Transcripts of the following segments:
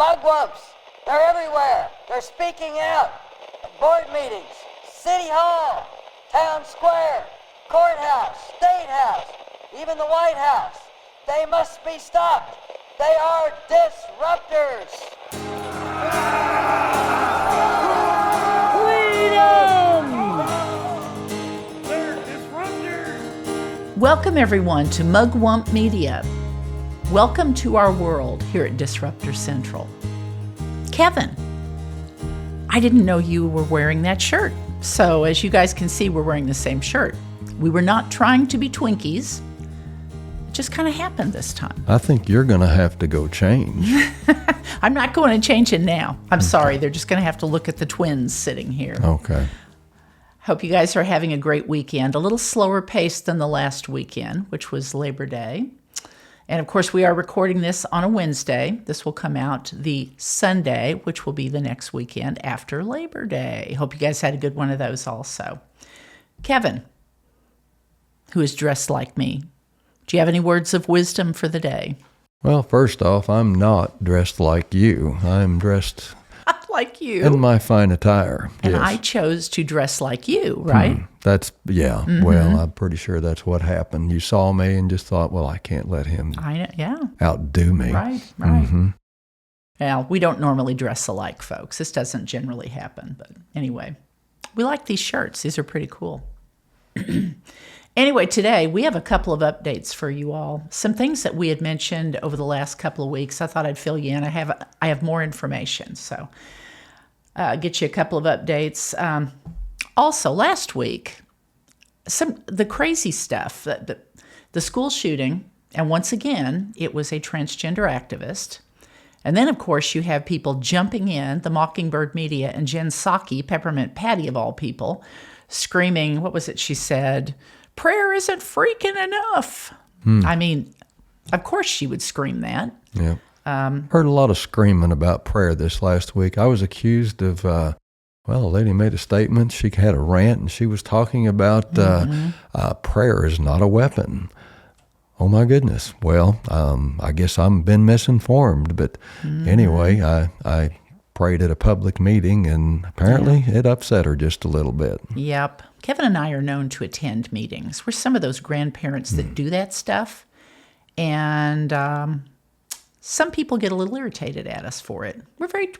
mugwumps. They're everywhere. They're speaking out. At board meetings, City Hall, Town Square, Courthouse, State House, even the White House. They must be stopped. They are disruptors. Welcome everyone to Mugwump Media. Welcome to our world here at Disruptor Central. Kevin, I didn't know you were wearing that shirt. So as you guys can see, we're wearing the same shirt. We were not trying to be Twinkies. It just kind of happened this time. I think you're going to have to go change. I'm not going to change it now. I'm sorry. They're just going to have to look at the twins sitting here. Okay. Hope you guys are having a great weekend. A little slower pace than the last weekend, which was Labor Day. And of course, we are recording this on a Wednesday. This will come out the Sunday, which will be the next weekend after Labor Day. Hope you guys had a good one of those also. Kevin, who is dressed like me, do you have any words of wisdom for the day? Well, first off, I'm not dressed like you. I'm dressed like you. in my fine attire. And yes. I chose to dress like you, right? Yeah. Mm-hmm. Well, I'm pretty sure that's what happened. You saw me and just thought, well, I can't let him outdo me. Right. Mm-hmm. Well, we don't normally dress alike, folks. This doesn't generally happen. But anyway, we like these shirts. These are pretty cool. Anyway, today we have a couple of updates for you all. Some things that we had mentioned over the last couple of weeks. I thought I'd fill you in. I have more information, so get you a couple of updates. Also, last week, the crazy stuff, the school shooting, and once again, it was a transgender activist. And then, of course, you have people jumping in, the Mockingbird Media and Jen Psaki, Peppermint Patty of all people, screaming, what was it she said? Prayer isn't freaking enough. I mean, of course she would scream that. Yeah. Heard a lot of screaming about prayer this last week. I was accused of, a lady made a statement. She had a rant, and she was talking about prayer is not a weapon. Oh, my goodness. Well, I guess I've been misinformed. But anyway, I prayed at a public meeting, and apparently it upset her just a little bit. Yep. Kevin and I are known to attend meetings. We're some of those grandparents that do that stuff. And some people get a little irritated at us for it.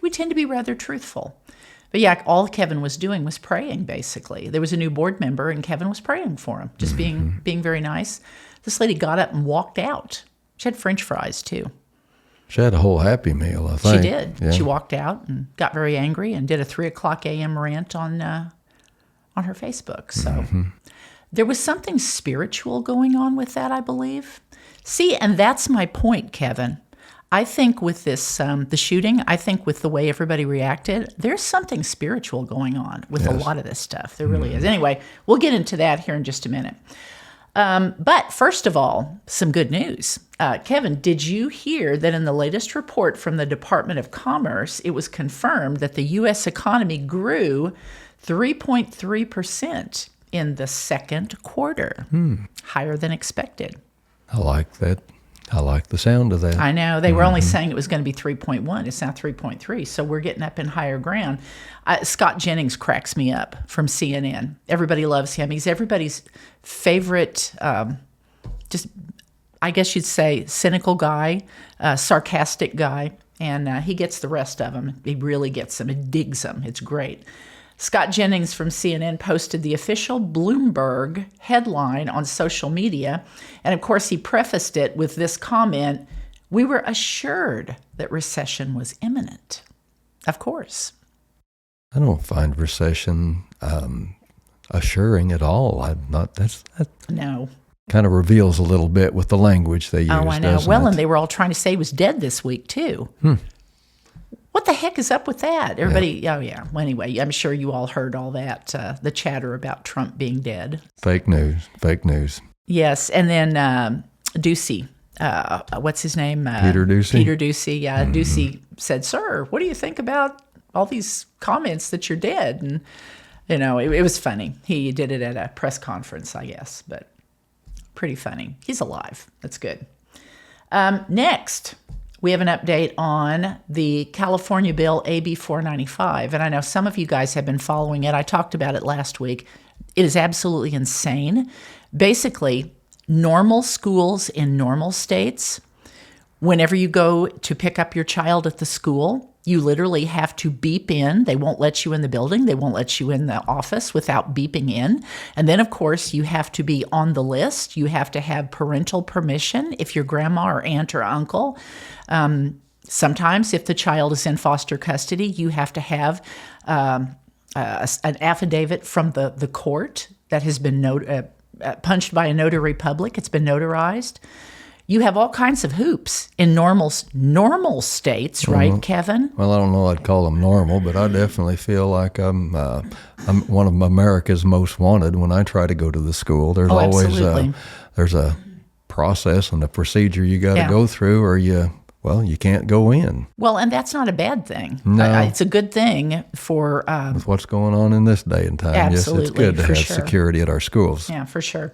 We tend to be rather truthful. But yeah, all Kevin was doing was praying, basically. There was a new board member, and Kevin was praying for him, just being very nice. This lady got up and walked out. She had French fries, too. She had a whole Happy Meal, I think. She did. Yeah. She walked out and got very angry and did a 3 o'clock a.m. rant on her Facebook. So there was something spiritual going on with that, I believe. See, and that's my point, Kevin. I think with this, the shooting, I think with the way everybody reacted, there's something spiritual going on with a lot of this stuff. There really is. Anyway, we'll get into that here in just a minute. But first of all, some good news. Kevin, did you hear that in the latest report from the Department of Commerce, it was confirmed that the U.S. economy grew 3.3% in the second quarter, higher than expected. I like that. I like the sound of that. I know. They were only saying it was going to be 3.1. It's now 3.3. So we're getting up in higher ground. Scott Jennings cracks me up from CNN. Everybody loves him. He's everybody's favorite, I guess you'd say, cynical guy, sarcastic guy. And he gets the rest of them. He really gets them. He digs them. It's great. Scott Jennings from CNN posted the official Bloomberg headline on social media. And of course, he prefaced it with this comment, "We were assured that recession was imminent." Of course. I don't find recession assuring at all. No. Kind of reveals a little bit with the language they use. Oh, I know. Doesn't Well, it? and they were all trying to say he was dead this week, too. What the heck is up with that? Everybody, Well, anyway, I'm sure you all heard all that, the chatter about Trump being dead. Fake news. Yes, and then Ducey, what's his name? Peter Ducey? Peter Ducey, yeah. Ducey said, "Sir, what do you think about all these comments that you're dead?" And, it was funny. He did it at a press conference, I guess, but pretty funny. He's alive. That's good. Next, we have an update on the California bill AB 495. And I know some of you guys have been following it. I talked about it last week. It is absolutely insane. Basically, normal schools in normal states, whenever you go to pick up your child at the school, you literally have to beep in. They won't let you in the building. They won't let you in the office without beeping in. And then, of course, you have to be on the list. You have to have parental permission if your grandma or aunt or uncle. Sometimes if the child is in foster custody, you have to have an affidavit from the court that has been punched by a notary public. It's been notarized. You have all kinds of hoops in normal states, right, Kevin? Well, I don't know I'd call them normal, but I definitely feel like I'm one of America's most wanted when I try to go to the school. There's always there's a process and a procedure you got to go through, or you can't go in. Well, and that's not a bad thing. No. It's a good thing for... with what's going on in this day and time. Absolutely, yes, it's good to have security at our schools. Yeah, for sure.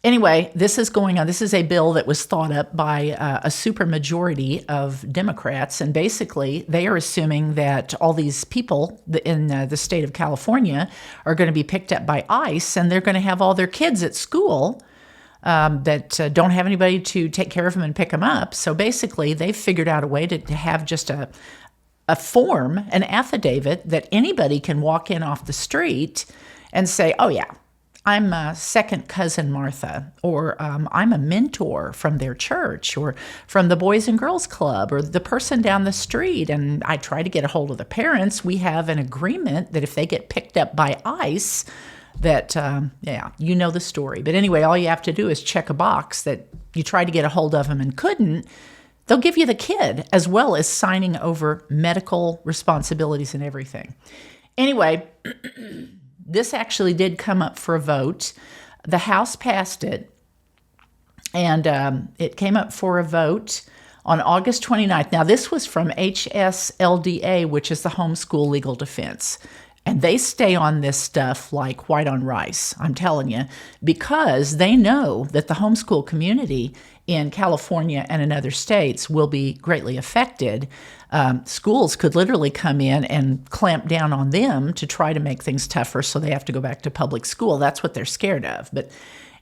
Anyway, this is going on. This is a bill that was thought up by a supermajority of Democrats, and basically they are assuming that all these people in the state of California are going to be picked up by ICE, and they're going to have all their kids at school that don't have anybody to take care of them and pick them up. So basically, they've figured out a way to have just a form, an affidavit that anybody can walk in off the street and say, oh yeah, I'm second cousin Martha, or I'm a mentor from their church, or from the Boys and Girls Club, or the person down the street, and I try to get a hold of the parents. We have an agreement that if they get picked up by ICE, that, you know the story. But anyway, all you have to do is check a box that you tried to get a hold of them and couldn't. They'll give you the kid, as well as signing over medical responsibilities and everything. Anyway, this actually did come up for a vote. The House passed it, and it came up for a vote on August 29th. Now, this was from HSLDA, which is the Homeschool Legal Defense. And they stay on this stuff like white on rice, I'm telling you, because they know that the homeschool community in California and in other states will be greatly affected. Schools could literally come in and clamp down on them to try to make things tougher, so they have to go back to public school. That's what they're scared of. But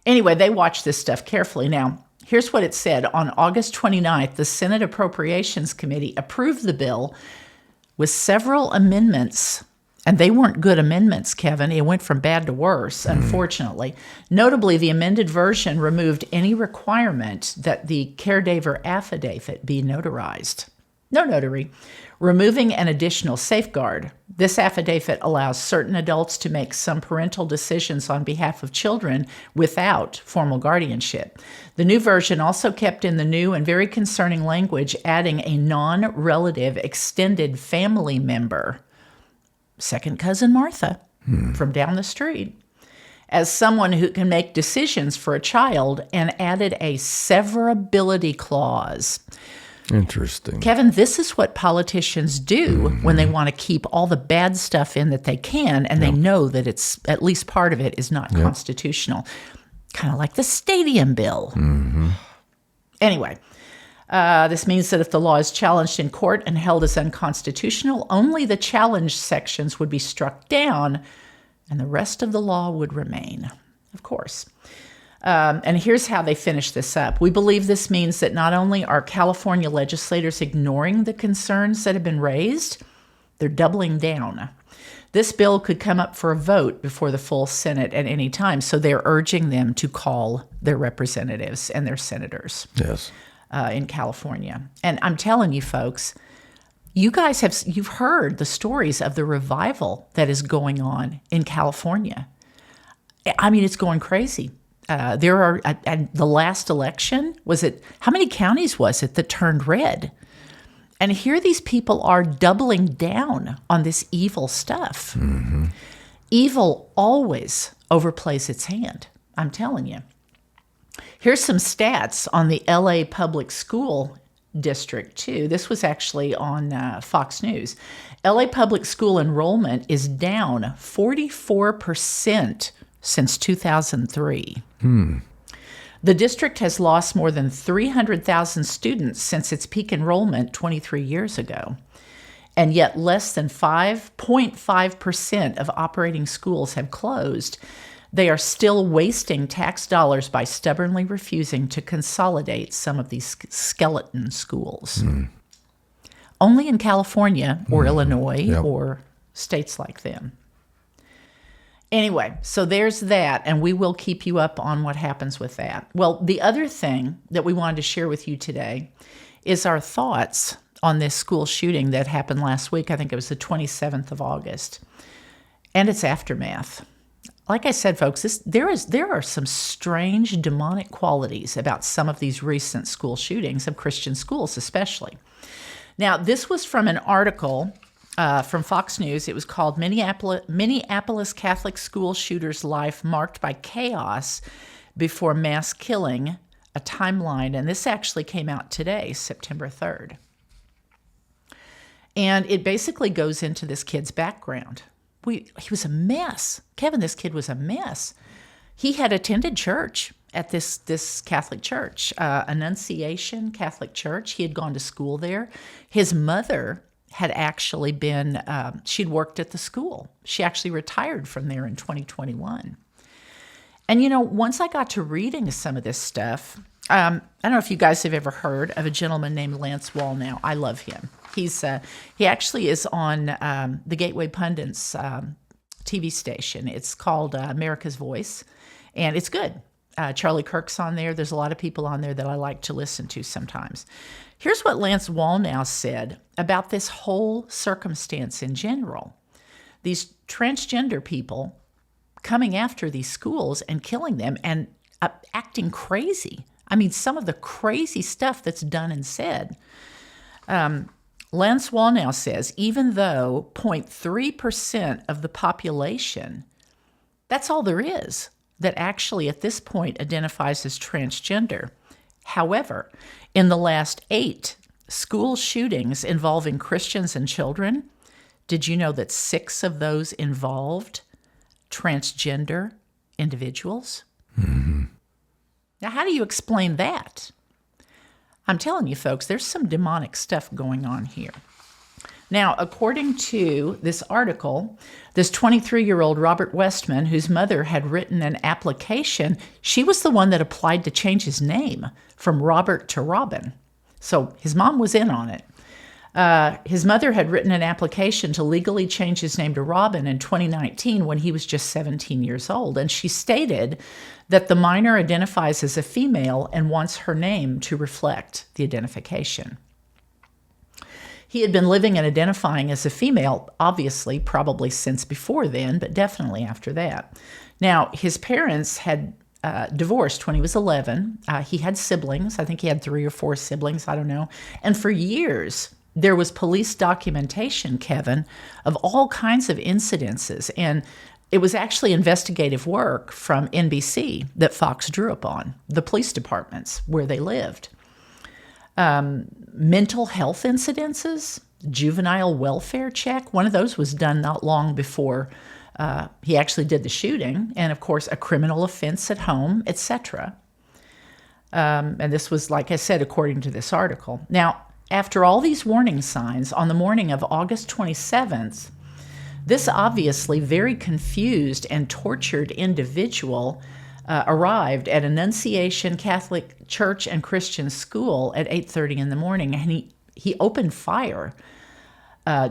anyway, they watch this stuff carefully. Now, here's what it said. On August 29th, the Senate Appropriations Committee approved the bill with several amendments. And they weren't good amendments, Kevin. It went from bad to worse, unfortunately. Notably, the amended version removed any requirement that the caregiver affidavit be notarized. No notary. Removing an additional safeguard. This affidavit allows certain adults to make some parental decisions on behalf of children without formal guardianship. The new version also kept in the new and very concerning language, adding a non-relative extended family member, second cousin Martha, from down the street, as someone who can make decisions for a child, and added a severability clause. Interesting. Kevin, this is what politicians do when they want to keep all the bad stuff in that they can, and they know that it's at least part of it is not constitutional. Kind of like the stadium bill. Anyway, this means that if the law is challenged in court and held as unconstitutional, only the challenged sections would be struck down and the rest of the law would remain, of course. And here's how they finish this up. We believe this means that not only are California legislators ignoring the concerns that have been raised, they're doubling down. This bill could come up for a vote before the full Senate at any time, so they're urging them to call their representatives and their senators. Yes. In California. And I'm telling you folks, you've heard the stories of the revival that is going on in California. I mean, it's going crazy. There are, the last election, how many counties was it that turned red? And here these people are doubling down on this evil stuff. Evil always overplays its hand, I'm telling you. Here's some stats on the LA Public School District, too. This was actually on Fox News. LA Public School enrollment is down 44% since 2003. The district has lost more than 300,000 students since its peak enrollment 23 years ago. And yet less than 5.5% of operating schools have closed. They are still wasting tax dollars by stubbornly refusing to consolidate some of these skeleton schools. Only in California or Illinois or states like them. Anyway, so there's that, and we will keep you up on what happens with that. Well, the other thing that we wanted to share with you today is our thoughts on this school shooting that happened last week. I think it was the 27th of August, and its aftermath. Like I said, folks, there are some strange demonic qualities about some of these recent school shootings of Christian schools especially. Now, this was from an article from Fox News. It was called Minneapolis Catholic School Shooter's Life Marked by Chaos Before Mass Killing, a Timeline. And this actually came out today, September 3rd. And it basically goes into this kid's background. He was a mess. Kevin, this kid was a mess. He had attended church at this Catholic church, Annunciation Catholic Church. He had gone to school there. His mother had actually been, she'd worked at the school. She actually retired from there in 2021. And, once I got to reading some of this stuff, I don't know if you guys have ever heard of a gentleman named Lance Wallnau. I love him. He actually is on the Gateway Pundits TV station. It's called America's Voice, and it's good. Charlie Kirk's on there. There's a lot of people on there that I like to listen to sometimes. Here's what Lance Wallnau said about this whole circumstance in general. These transgender people coming after these schools and killing them and acting crazy. I mean, some of the crazy stuff that's done and said. Lance Wallnau says, even though 0.3% of the population, that's all there is, that actually at this point identifies as transgender. However, in the last 8 school shootings involving Christians and children, did you know that 6 of those involved transgender individuals? Mm-hmm. Now, how do you explain that? I'm telling you, folks, there's some demonic stuff going on here. Now, according to this article, this 23-year-old Robert Westman, whose mother had written an application, she was the one that applied to change his name from Robert to Robin. So his mom was in on it. His mother had written an application to legally change his name to Robin in 2019 when he was just 17 years old. And she stated that the minor identifies as a female and wants her name to reflect the identification. He had been living and identifying as a female, obviously, probably since before then, but definitely after that. Now, his parents had divorced when he was 11. He had siblings. I think he had 3 or 4 siblings. I don't know. And for years, there was police documentation, Kevin, of all kinds of incidences. And it was actually investigative work from NBC that Fox drew upon, the police departments where they lived. Mental health incidences, juvenile welfare check. One of those was done not long before he actually did the shooting. And, of course, a criminal offense at home, etc. And this was, like I said, according to this article. Now, after all these warning signs, on the morning of August 27th, this obviously very confused and tortured individual arrived at Annunciation Catholic Church and Christian School at 8:30 in the morning, and he opened fire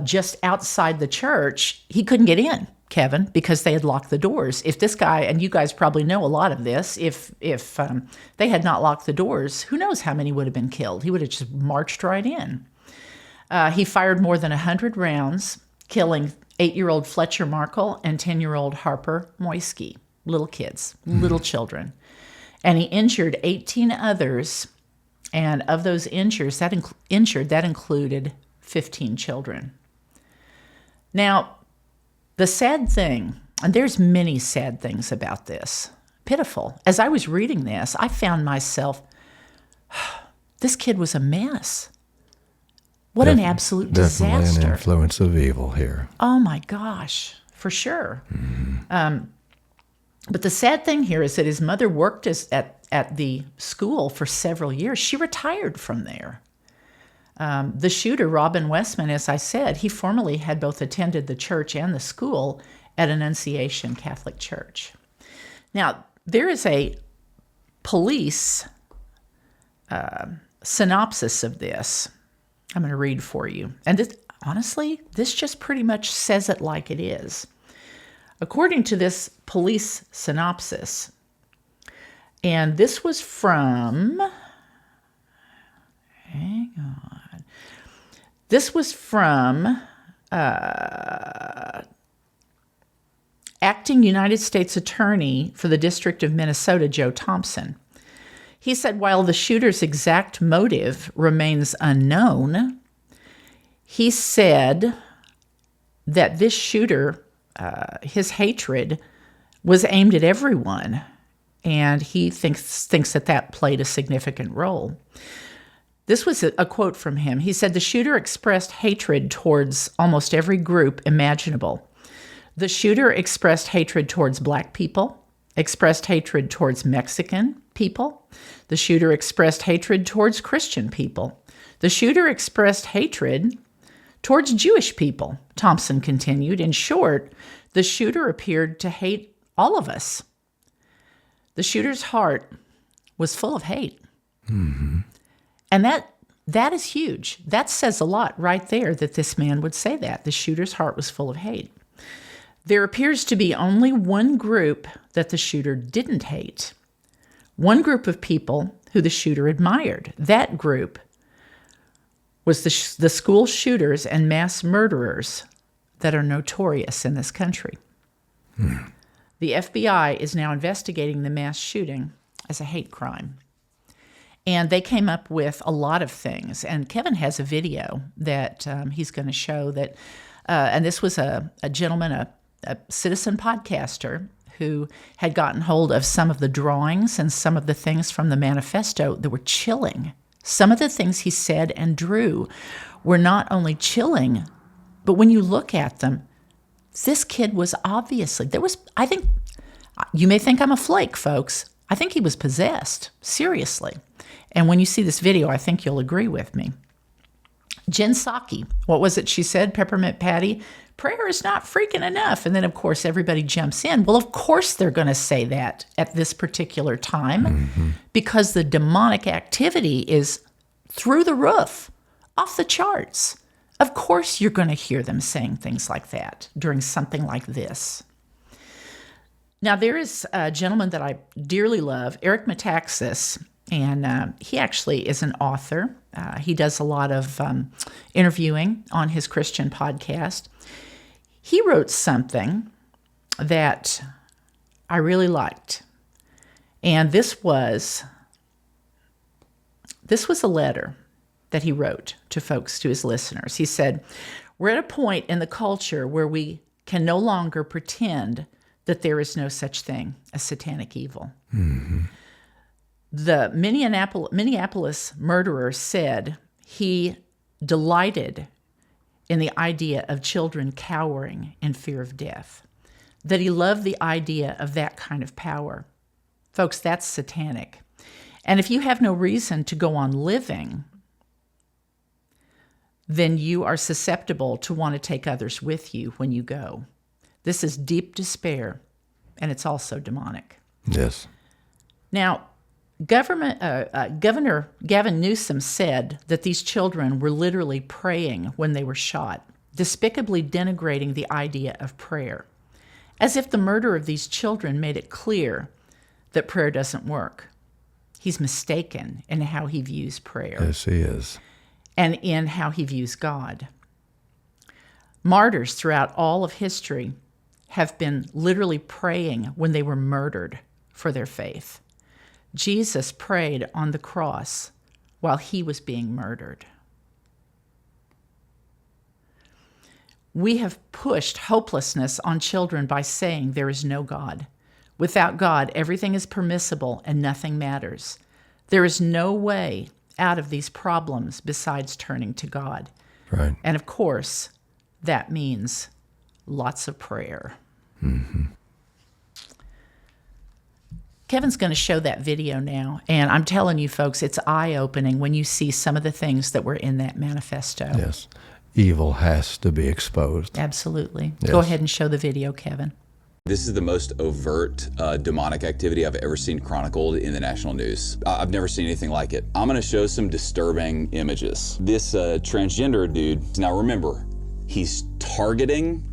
just outside the church. He couldn't get in, Kevin, because they had locked the doors. If this guy, and you guys probably know a lot of this, if they had not locked the doors, who knows how many would have been killed. He would have just marched right in. He fired more than 100 rounds, killing 8-year-old Fletcher Markle and 10-year-old Harper Moisky. Little kids, little children. And he injured 18 others, and of those that included 15 children. Now, the sad thing, and there's many sad things about this, pitiful. As I was reading this, I found myself, this kid was a mess. What an absolute disaster. Definitely an influence of evil here. Oh my gosh, for sure. Mm-hmm. But the sad thing here is that his mother worked at the school for several years. She retired from there. The shooter, Robin Westman, as I said, he formerly had both attended the church and the school at Annunciation Catholic Church. Now, there is a police synopsis of this. I'm going to read for you. And this, honestly, this just pretty much says it like it is. According to this police synopsis, and this was from, hang on, this was from Acting United States Attorney for the District of Minnesota, Joe Thompson. He said while the shooter's exact motive remains unknown, he said that this shooter, his hatred was aimed at everyone, and he thinks that played a significant role. This was a quote from him. He said, "The shooter expressed hatred towards almost every group imaginable. The shooter expressed hatred towards Black people, expressed hatred towards Mexican people. The shooter expressed hatred towards Christian people. The shooter expressed hatred towards Jewish people," Thompson continued. "In short, the shooter appeared to hate all of us. The shooter's heart was full of hate." Mm-hmm. And that is huge. That says a lot right there that this man would say that. The shooter's heart was full of hate. There appears to be only one group that the shooter didn't hate. One group of people who the shooter admired. That group was the school shooters and mass murderers that are notorious in this country. The FBI is now investigating the mass shooting as a hate crime. And they came up with a lot of things. And Kevin has a video that he's going to show that, and this was a gentleman, a citizen podcaster, who had gotten hold of some of the drawings and some of the things from the manifesto that were chilling. Some of the things he said and drew were not only but when you look at them, this kid was obviously, I think, you may think I'm a flake, folks. I think he was possessed, seriously. And when you see this video, I think you'll agree with me. Jen Psaki, what was it she said? Peppermint Patty, prayer is not freaking enough. And then, of course, everybody jumps in. Well, of course they're going to say that at this particular time because the demonic activity is through the roof, off the charts. Of course you're going to hear them saying things like that during something like this. Now, there is a gentleman that I dearly love, Eric Metaxas, and he actually is an author. He does a lot of interviewing on his Christian podcast. He wrote something that I really liked, and this was a letter that he wrote to folks, to his listeners. He said, "We're at a point in the culture where we can no longer pretend that there is no such thing as satanic evil." Mm-hmm. The Minneapolis murderer said he delighted in the idea of children cowering in fear of death, that he loved the idea of that kind of power. Folks, that's satanic. And if you have no reason to go on living, then you are susceptible to want to take others with you when you go. This is deep despair, and it's also demonic. Yes. Now, Governor Gavin Newsom said that these children were literally praying when they were shot, despicably denigrating the idea of prayer, as if the murder of these children made it clear that prayer doesn't work. He's mistaken in how he views prayer. Yes, he is. And in how he views God. Martyrs throughout all of history have been literally praying when they were murdered for their faith. Jesus prayed on the cross while he was being murdered. We have pushed hopelessness on children by saying there is no God. Without God, everything is permissible and nothing matters. There is no way out of these problems besides turning to God. Right. And of course, that means lots of prayer. Mm-hmm. Kevin's going to show that video now. And I'm telling you, folks, it's eye-opening when you see some of the things that were in that manifesto. Yes. Evil has to be exposed. Absolutely. Yes. Go ahead and show the video, Kevin. This is the most overt demonic activity I've ever seen chronicled in the national news. I've never seen anything like it. I'm going to show some disturbing images. This transgender dude, now remember, he's targeting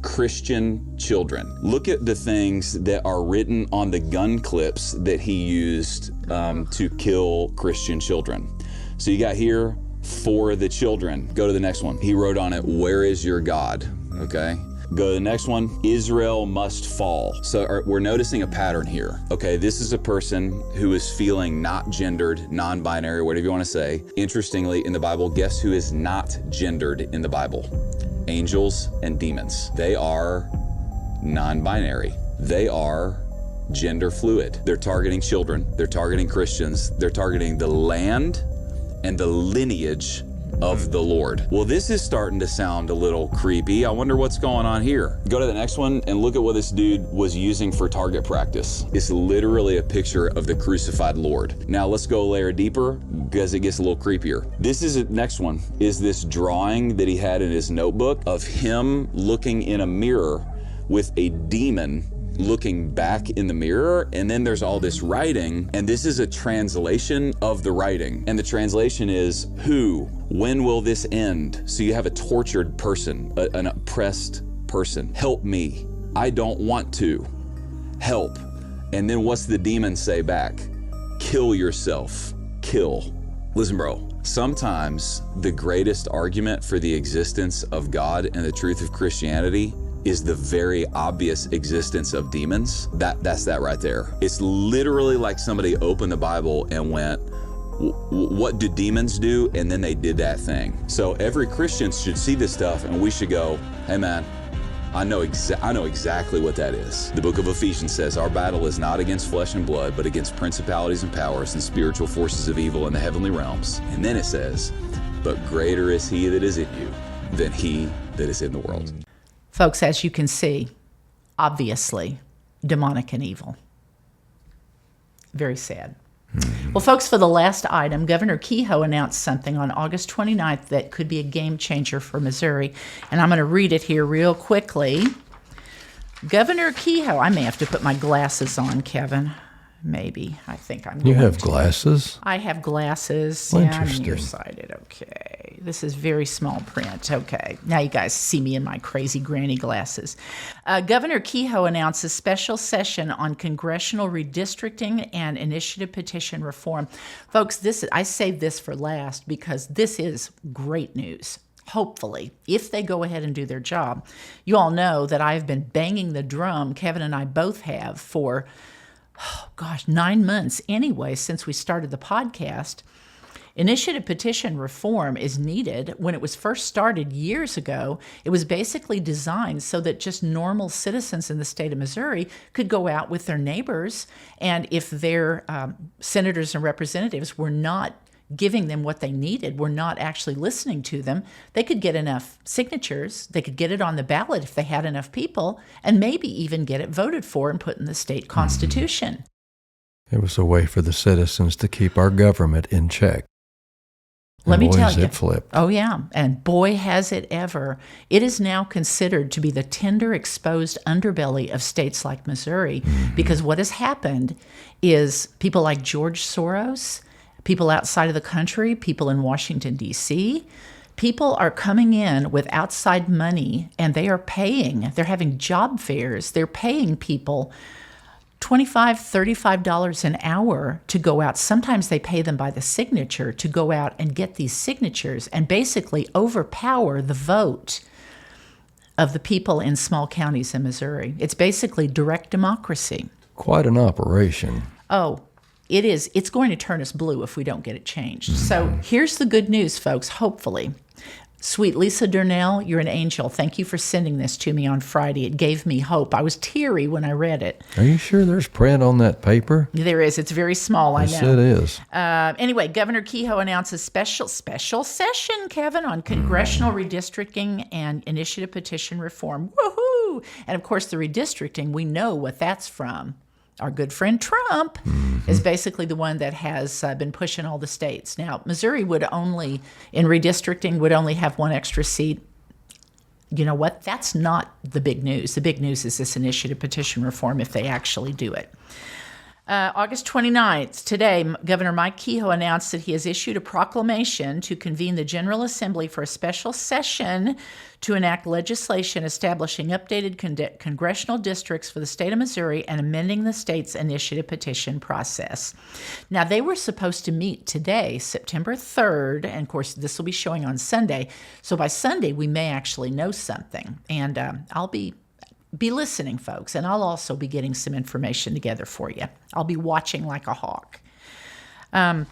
Christian children. Look at the things that are written on the gun clips that he used to kill Christian children. So you got here, for the children. Go to the next one. He wrote on it, "Where is your God?" Okay. Go to the next one. Israel must fall. So we're noticing a pattern here. Okay, this is a person who is feeling not gendered, non-binary, whatever you want to say. Interestingly, in the Bible, guess who is not gendered in the Bible? Angels and demons. They are non-binary. They are gender fluid. They're targeting children. They're targeting Christians. They're targeting the land and the lineage of the Lord. Well, this is starting to sound a little creepy. I wonder what's going on here. Go to the next one and look at what this dude was using for target practice. It's literally a picture of the crucified Lord. Now let's go a layer deeper because it gets a little creepier. This is the next one, is this drawing that he had in his notebook of him looking in a mirror with a demon looking back in the mirror, and then there's all this writing, and this is a translation of the writing, and the translation is, who, when will this end? So you have a tortured person, an oppressed person. Help me, I don't want to. Help. And then what's the demon say back? Kill yourself, kill. Listen, bro, sometimes the greatest argument for the existence of God and the truth of Christianity is the very obvious existence of demons. That's that right there. It's literally like somebody opened the Bible and went, what do demons do? And then they did that thing. So every Christian should see this stuff and we should go, hey man, I know exactly what that is. The book of Ephesians says, our battle is not against flesh and blood, but against principalities and powers and spiritual forces of evil in the heavenly realms. And then it says, but greater is he that is in you than he that is in the world. Folks, as you can see, obviously, demonic and evil. Very sad. Well, folks, for the last item, Governor Kehoe announced something on August 29th that could be a game changer for Missouri. And I'm going to read it here real quickly. Governor Kehoe, I may have to put my glasses on, Kevin. Maybe. I think I'm going You have to. glasses? I have glasses. Well, Yeah, I'm interesting. nearsighted. Okay. This is very small print. Okay. Now you guys see me in my crazy granny glasses. Governor Kehoe announced a special session on congressional redistricting and initiative petition reform. Folks, I saved this for last because this is great news. Hopefully, if they go ahead and do their job. You all know that I've been banging the drum, Kevin and I both have, for 9 months anyway, since we started the podcast. Initiative petition reform is needed. When it was first started years ago, it was basically designed so that just normal citizens in the state of Missouri could go out with their neighbors, and if their senators and representatives were not giving them what they needed, were not actually listening to them, they could get enough signatures, they could get it on the ballot if they had enough people, and maybe even get it voted for and put in the state constitution. It was a way for the citizens to keep our government in check. Let me tell you. It flipped. Oh, yeah. And boy, has it ever. It is now considered to be the tender, exposed underbelly of states like Missouri, because what has happened is people like George Soros, people outside of the country, people in Washington, D.C., people are coming in with outside money, and they are paying. They're having job fairs. They're paying people $25, $35 an hour to go out. Sometimes they pay them by the signature to go out and get these signatures and basically overpower the vote of the people in small counties in Missouri. It's basically direct democracy. Quite an operation. Oh, it is. It's going to turn us blue if we don't get it changed. So here's the good news, folks, hopefully. Sweet Lisa Durnell, you're an angel. Thank you for sending this to me on Friday. It gave me hope. I was teary when I read it. Are you sure there's print on that paper? There is. It's very small, I Yes, know. it is. Anyway, Governor Kehoe announced a special session, Kevin, on congressional redistricting and initiative petition reform. Woohoo! And of course, the redistricting, we know what that's from. our good friend Trump is basically the one that has been pushing all the states. Now, Missouri would only, in redistricting, would only have one extra seat. You know what? That's not the big news. The big news is this initiative petition reform if they actually do it. August 29th, today, Governor Mike Kehoe announced that he has issued a proclamation to convene the General Assembly for a special session to enact legislation establishing updated congressional districts for the state of Missouri and amending the state's initiative petition process. Now, they were supposed to meet today, September 3rd, and of course, this will be showing on Sunday. So by Sunday, we may actually know something, and I'll be listening, folks, and I'll also be getting some information together for you. I'll be watching like a hawk. But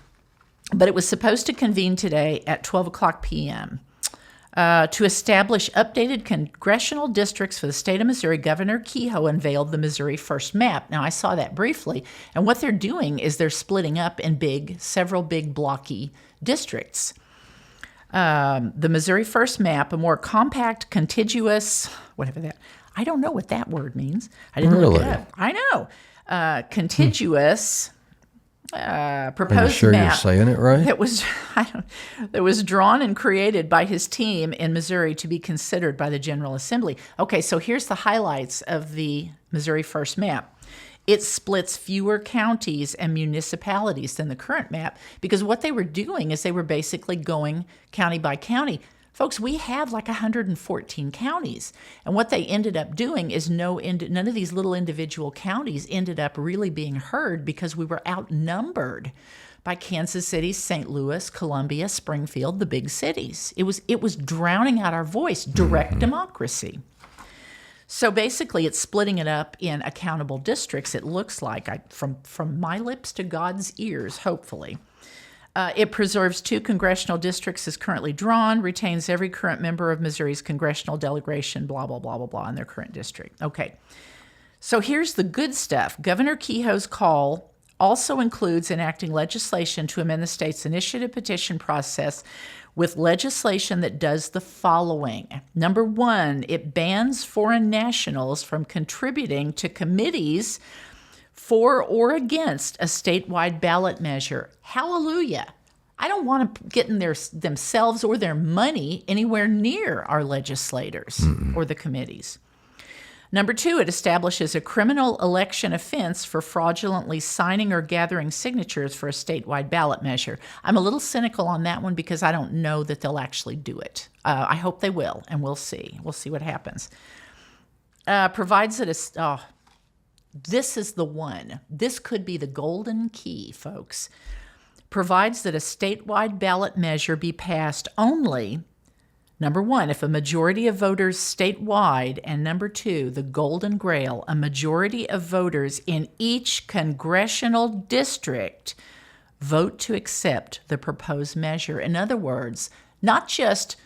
it was supposed to convene today at 12 o'clock p.m. To establish updated congressional districts for the state of Missouri. Governor Kehoe unveiled the Missouri First map. Now, I saw that briefly, and what they're doing is they're splitting up in several big blocky districts. The Missouri First map, a more compact, contiguous, whatever that, I don't know what that word means. I didn't look it up. I know. Contiguous proposed Are you sure map you're saying it right? that was drawn and created by his team in Missouri to be considered by the General Assembly. Okay, so here's the highlights of the Missouri First map. It splits fewer counties and municipalities than the current map because what they were doing is they were basically going county by county. Folks, we have like 114 counties, and what they ended up doing is none of these little individual counties ended up really being heard because we were outnumbered by Kansas City, St. Louis, Columbia, Springfield, the big cities. It was drowning out our voice, direct democracy. So basically, it's splitting it up in accountable districts, it looks like, from my lips to God's ears, hopefully. It preserves 2 congressional districts as currently drawn, retains every current member of Missouri's congressional delegation, blah, blah, blah, blah, blah, in their current district. Okay, so here's the good stuff. Governor Kehoe's call also includes enacting legislation to amend the state's initiative petition process with legislation that does the following. Number 1, it bans foreign nationals from contributing to committees for or against a statewide ballot measure. Hallelujah. I don't want to get in themselves or their money anywhere near our legislators or the committees. Number 2, it establishes a criminal election offense for fraudulently signing or gathering signatures for a statewide ballot measure. I'm a little cynical on that one because I don't know that they'll actually do it. I hope they will, and we'll see. We'll see what happens. Provides that this is the one. This could be the golden key, folks. Provides that a statewide ballot measure be passed only, number 1, if a majority of voters statewide, and number 2, the golden grail, a majority of voters in each congressional district vote to accept the proposed measure. In other words, not just,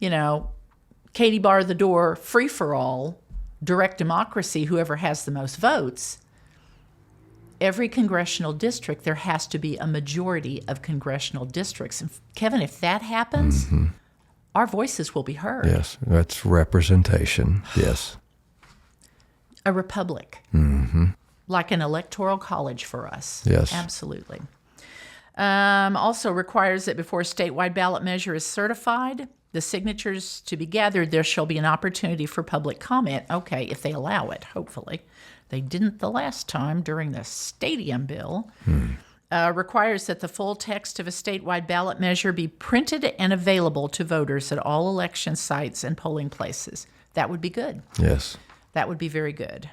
Katie bar the door, free for all, direct democracy, whoever has the most votes. Every congressional district, there has to be a majority of congressional districts. And Kevin, if that happens, our voices will be heard. Yes, that's representation. Yes. A republic. Like an electoral college for us. Yes. Absolutely. Also requires that before a statewide ballot measure is certified, the signatures to be gathered, there shall be an opportunity for public comment. Okay, if they allow it, hopefully. They didn't the last time during the stadium bill. Requires that the full text of a statewide ballot measure be printed and available to voters at all election sites and polling places. That would be good. Yes. That would be very good.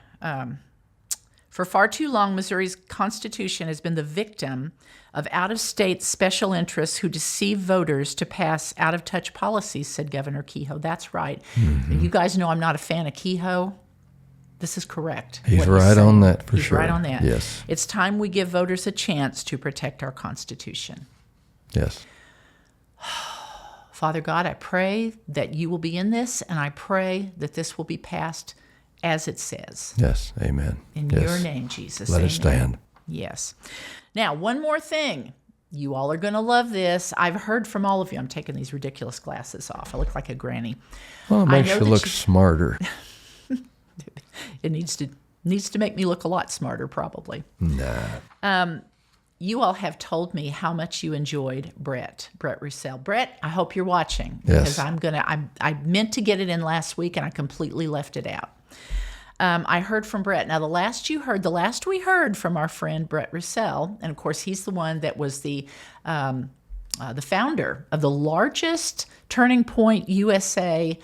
For far too long, Missouri's Constitution has been the victim of out-of-state special interests who deceive voters to pass out-of-touch policies, said Governor Kehoe. That's right. You guys know I'm not a fan of Kehoe. This is correct. He's right on that for sure. He's right on that. Yes. It's time we give voters a chance to protect our Constitution. Yes. Father God, I pray that you will be in this, and I pray that this will be passed as it says. Yes. Amen. In yes. your name, Jesus. Let Amen. it stand. Yes. Now, one more thing. You all are going to love this. I've heard from all of you. I'm taking these ridiculous glasses off. I look like a granny. Well, it makes you look smarter. It needs Needs to make me look a lot smarter, probably. Nah. You all have told me how much you enjoyed Brett Roussel. Brett, I hope you're watching, Yes. because I meant to get it in last week and I completely left it out. I heard from Brett. Now, the last we heard from our friend Brett Roussel, and of course he's the one that was the founder of the largest Turning Point USA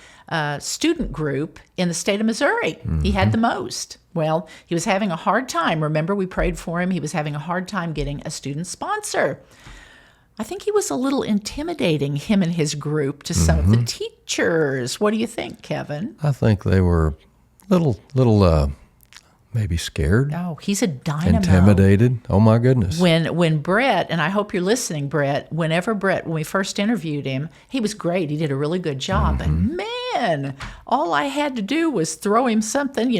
student group in the state of Missouri. He had the most. Well, he was having a hard time. Remember, we prayed for him. He was having a hard time getting a student sponsor. I think he was a little intimidating, him and his group, to some of the teachers. What do you think, Kevin? I think they were little maybe scared, Oh, he's a dynamo. intimidated. Oh my goodness. When Brett, and I hope you're listening, Brett, when we first interviewed him, he was great. He did a really good job. And man, all I had to do was throw him something,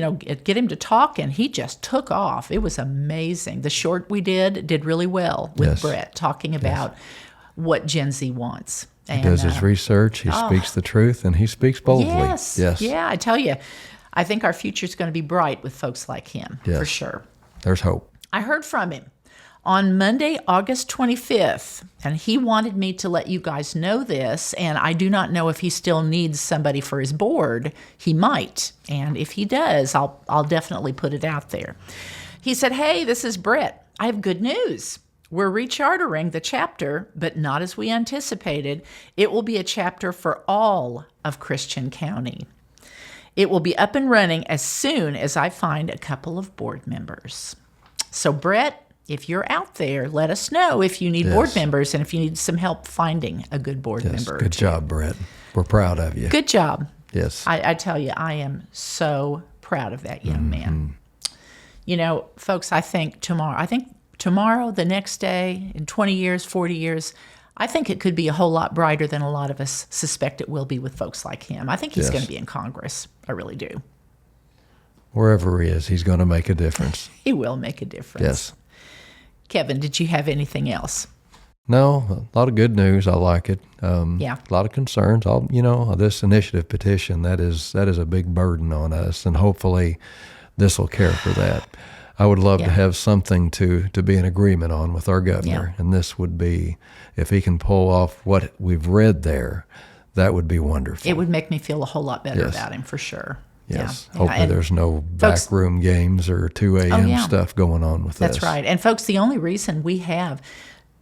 get him to talk, and he just took off. It was amazing. The short we did really well with Yes. Brett, talking about what Gen Z wants. He does his research, he speaks the truth, and he speaks boldly. Yes. Yes. Yeah, I tell you, I think our future is going to be bright with folks like him, for Yes. sure. There's hope. I heard from him on Monday, August 25th, and he wanted me to let you guys know this, and I do not know if he still needs somebody for his board. He might, and if he does, I'll definitely put it out there. He said, "Hey, this is Brett. I have good news. We're rechartering the chapter, but not as we anticipated. It will be a chapter for all of Christian County. It will be up and running as soon as I find a couple of board members." So, Brett, if you're out there, let us know if you need board Yes. members and if you need some help finding a good board Yes. member. Good job, Brett. We're proud of you. Good job. Yes. I tell you, I am so proud of that young man. Folks, I think tomorrow, the next day, in 20 years, 40 years, I think it could be a whole lot brighter than a lot of us suspect it will be with folks like him. I think he's Yes. going to be in Congress. I really do. Wherever he is, he's going to make a difference. He will make a difference. Yes. Kevin, did you have anything else? No, a lot of good news. I like it. Yeah. A lot of concerns. This initiative petition, that is a big burden on us, and hopefully this will care for that. I would love to have something to be in agreement on with our governor, and this would be, if he can pull off what we've read there, that would be wonderful. It would make me feel a whole lot better Yes. about him, for sure. Yes. Yeah. Hopefully And there's no folks- backroom games or 2 a.m. yeah. stuff going on with this. That's right. And folks, the only reason we have,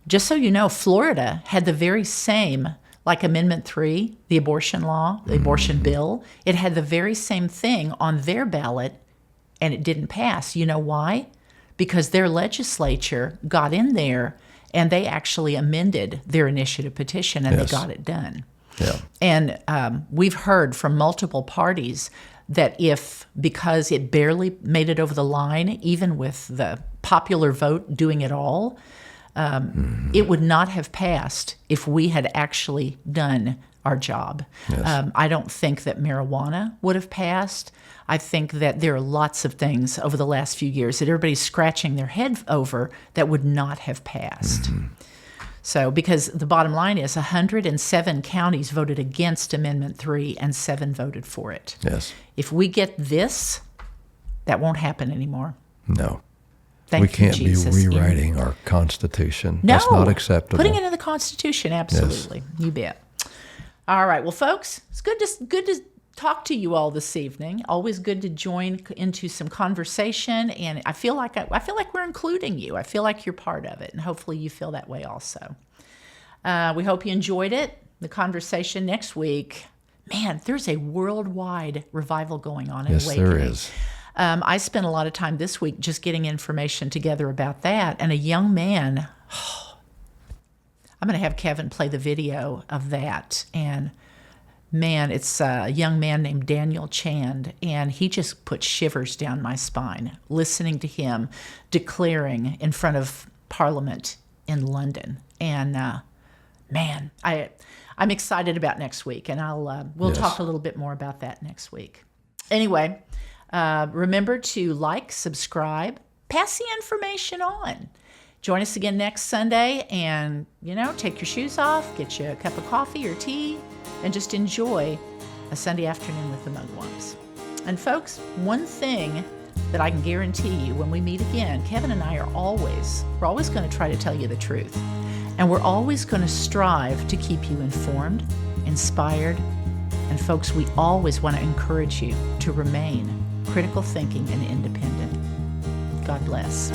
just so you know, Florida had the very same, like Amendment 3, the abortion law, the abortion bill, it had the very same thing on their ballot, and it didn't pass. You know why? Because their legislature got in there and they actually amended their initiative petition and Yes. they got it done. Yeah. And we've heard from multiple parties that because it barely made it over the line, even with the popular vote doing it all, it would not have passed if we had actually done our job. Yes. I don't think that marijuana would have passed. I think that there are lots of things over the last few years that everybody's scratching their head over that would not have passed. So, because the bottom line is 107 counties voted against Amendment 3 and 7 voted for it. Yes. If we get this, that won't happen anymore. No. Thank We you, can't Jesus. be rewriting our Constitution. No, That's not acceptable. Putting it in the Constitution, absolutely. You bet. All right, well, folks, it's good to talk to you all this evening. Always good to join into some conversation, and I feel like we're including you. I feel like you're part of it, and hopefully you feel that way also. We hope you enjoyed it. The conversation next week. Man, there's a worldwide revival going on in Yes, awakening. there is. I spent a lot of time this week just getting information together about that, and a young man. I'm going to have Kevin play the video of that, and man, it's a young man named Daniel Chand, and he just put shivers down my spine listening to him declaring in front of Parliament in London. And man, I'm excited about next week, and we'll Yes. talk a little bit more about that next week. Anyway, remember to like, subscribe, pass the information on. Join us again next Sunday, and take your shoes off, get you a cup of coffee or tea, and just enjoy a Sunday afternoon with the Mugwumps. And folks, one thing But I can guarantee you when we meet again, Kevin and I we're always going to try to tell you the truth. And we're always going to strive to keep you informed, inspired, and folks, we always want to encourage you to remain critical thinking and independent. God bless.